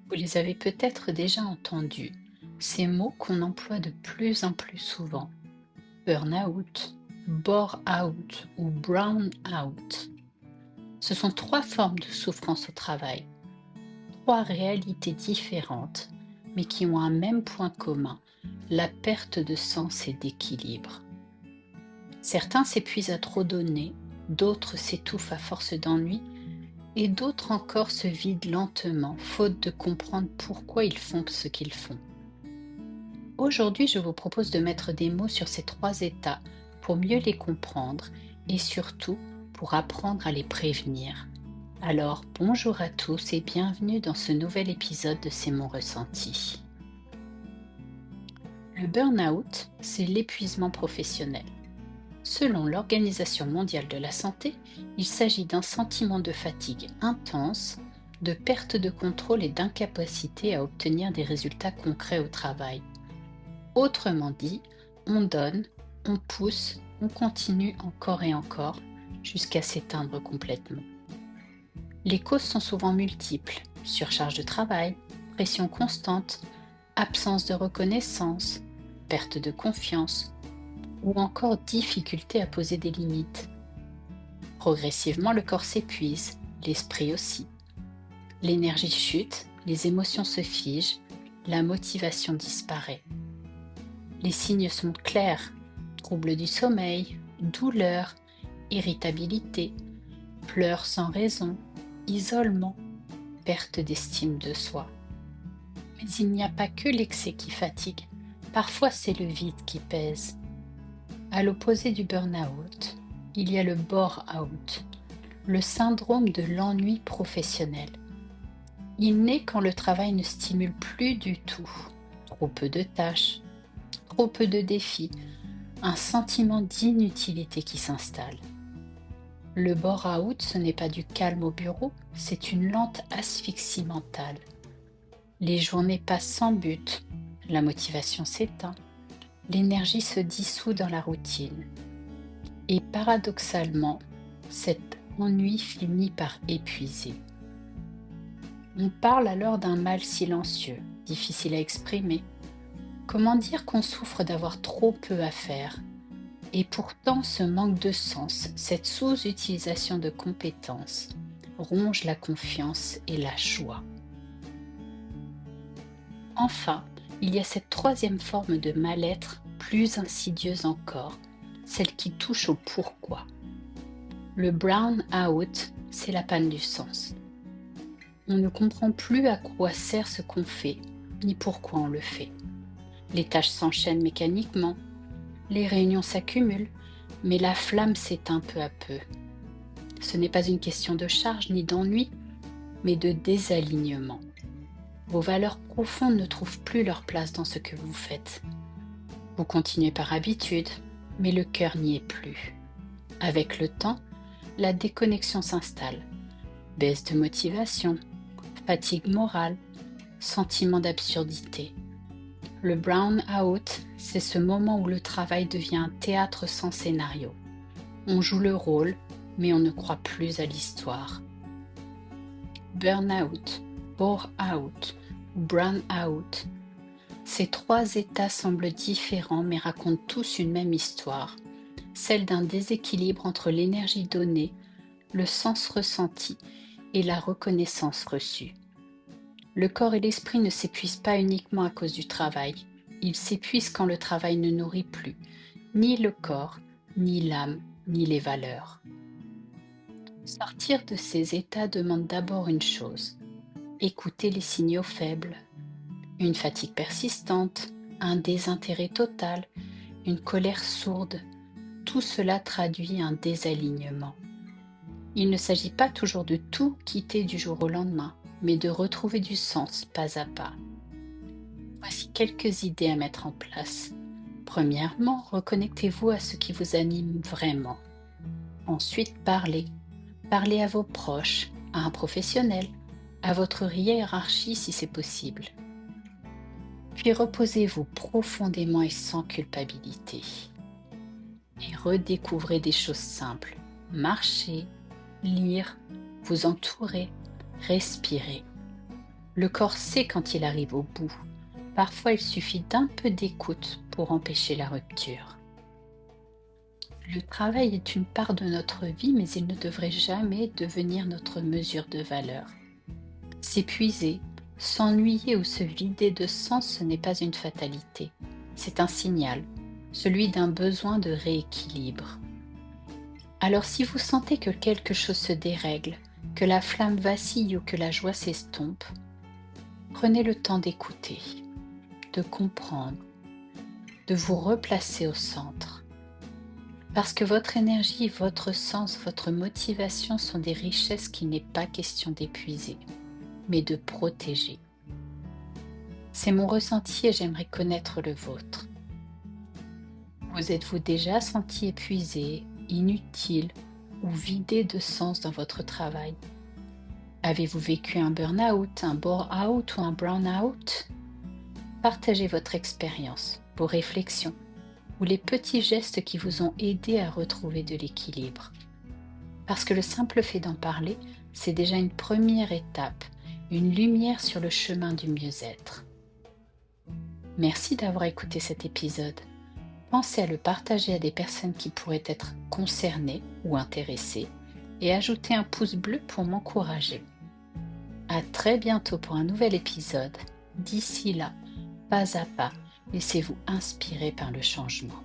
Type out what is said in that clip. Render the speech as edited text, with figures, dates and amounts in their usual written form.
Vous les avez peut-être déjà entendus, ces mots qu'on emploie de plus en plus souvent. Burn-out, bore-out ou brown-out. Ce sont trois formes de souffrance au travail, trois réalités différentes, mais qui ont un même point commun, la perte de sens et d'équilibre. Certains s'épuisent à trop donner, d'autres s'étouffent à force d'ennui, et d'autres encore se vident lentement, faute de comprendre pourquoi ils font ce qu'ils font. Aujourd'hui, je vous propose de mettre des mots sur ces trois états pour mieux les comprendre et surtout pour apprendre à les prévenir. Alors, bonjour à tous et bienvenue dans ce nouvel épisode de C'est mon ressenti. Le burn-out, c'est l'épuisement professionnel. Selon l'Organisation mondiale de la santé, il s'agit d'un sentiment de fatigue intense, de perte de contrôle et d'incapacité à obtenir des résultats concrets au travail. Autrement dit, on donne, on pousse, on continue encore et encore jusqu'à s'éteindre complètement. Les causes sont souvent multiples: surcharge de travail, pression constante, absence de reconnaissance, perte de confiance ou encore difficulté à poser des limites. Progressivement, le corps s'épuise, l'esprit aussi. L'énergie chute, les émotions se figent, la motivation disparaît. Les signes sont clairs: troubles du sommeil, douleur, irritabilité, pleurs sans raison, isolement, perte d'estime de soi. Mais il n'y a pas que l'excès qui fatigue, parfois c'est le vide qui pèse. À l'opposé du burn-out, il y a le bore-out, le syndrome de l'ennui professionnel. Il naît quand le travail ne stimule plus du tout, trop peu de tâches, trop peu de défis, un sentiment d'inutilité qui s'installe. Le bore-out, ce n'est pas du calme au bureau, c'est une lente asphyxie mentale. Les journées passent sans but, la motivation s'éteint, l'énergie se dissout dans la routine. Et paradoxalement, cet ennui finit par épuiser. On parle alors d'un mal silencieux, difficile à exprimer. Comment dire qu'on souffre d'avoir trop peu à faire? Et pourtant, ce manque de sens, cette sous-utilisation de compétences, ronge la confiance et la joie. Enfin, il y a cette troisième forme de mal-être, plus insidieuse encore, celle qui touche au pourquoi. Le brown out, c'est la panne du sens. On ne comprend plus à quoi sert ce qu'on fait, ni pourquoi on le fait. Les tâches s'enchaînent mécaniquement, les réunions s'accumulent, mais la flamme s'éteint peu à peu. Ce n'est pas une question de charge ni d'ennui, mais de désalignement. Vos valeurs profondes ne trouvent plus leur place dans ce que vous faites. Vous continuez par habitude, mais le cœur n'y est plus. Avec le temps, la déconnexion s'installe. Baisse de motivation, fatigue morale, sentiment d'absurdité. Le brown out, c'est ce moment où le travail devient un théâtre sans scénario. On joue le rôle, mais on ne croit plus à l'histoire. Burn-out, bore-out ou brown-out, ces trois états semblent différents mais racontent tous une même histoire, celle d'un déséquilibre entre l'énergie donnée, le sens ressenti et la reconnaissance reçue. Le corps et l'esprit ne s'épuisent pas uniquement à cause du travail, ils s'épuisent quand le travail ne nourrit plus ni le corps, ni l'âme, ni les valeurs. Sortir de ces états demande d'abord une chose: écouter les signaux faibles. Une fatigue persistante, un désintérêt total, une colère sourde, tout cela traduit un désalignement. Il ne s'agit pas toujours de tout quitter du jour au lendemain, mais de retrouver du sens pas à pas. Voici quelques idées à mettre en place. Premièrement, reconnectez-vous à ce qui vous anime vraiment. Ensuite, parlez. Parlez à vos proches, à un professionnel, à votre hiérarchie si c'est possible. Puis reposez-vous profondément et sans culpabilité. Et redécouvrez des choses simples. Marcher, lire, vous entourer, respirer. Le corps sait quand il arrive au bout. Parfois, il suffit d'un peu d'écoute pour empêcher la rupture. Le travail est une part de notre vie, mais il ne devrait jamais devenir notre mesure de valeur. S'épuiser, s'ennuyer ou se vider de sens, ce n'est pas une fatalité. C'est un signal, celui d'un besoin de rééquilibre. Alors si vous sentez que quelque chose se dérègle, que la flamme vacille ou que la joie s'estompe, prenez le temps d'écouter, de comprendre, de vous replacer au centre. Parce que votre énergie, votre sens, votre motivation sont des richesses qu'il n'est pas question d'épuiser, mais de protéger. C'est mon ressenti et j'aimerais connaître le vôtre. Vous êtes-vous déjà senti épuisé, inutile ou vidé de sens dans votre travail? Avez-vous vécu un burn-out, un bore-out ou un brown-out? Partagez votre expérience, vos réflexions ou les petits gestes qui vous ont aidé à retrouver de l'équilibre. Parce que le simple fait d'en parler, c'est déjà une première étape, une lumière sur le chemin du mieux-être. Merci d'avoir écouté cet épisode. Pensez à le partager à des personnes qui pourraient être concernées ou intéressées et ajoutez un pouce bleu pour m'encourager. À très bientôt pour un nouvel épisode. D'ici là, pas à pas, laissez-vous inspirer par le changement.